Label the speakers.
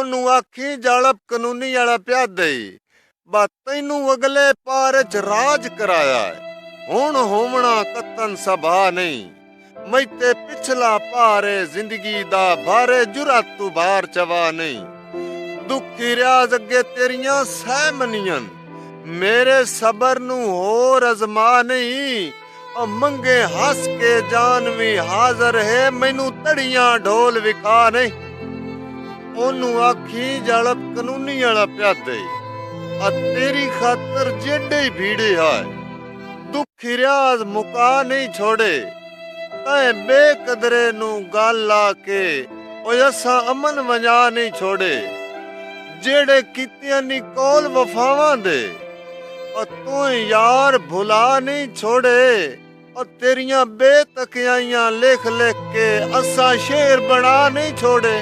Speaker 1: ओनू आखी जालप कानूनी वाला प्या दे बा तैनू अगले पार च राज कराया है हुण होवना कतन सभा नहीं मैते पिछला पारे जिंदगी दा भारे जुरातू बार चवा नहीं दुखी रियाज अगे तेरियां सहमनियन मेरे सबर नू होर अजमा नहीं और मंगे हस के जान भी हाजर है मैनू तड़ियां ढोल विखा नहीं ओनू आखी जालप कानूनी वाला प्या दे तेरी खातर जेडे भीड़े आए दुखी रियाज मुका नहीं छोड़े तै बेकदरे नू गल आके असा अमन वंजा नहीं छोड़े जेड़े कीतियां नी कौल वफावां दे और तू यार भुला नहीं छोड़े और तेरियां बेतकियाइयां लिख लिख के असा शेर बना नहीं छोड़े।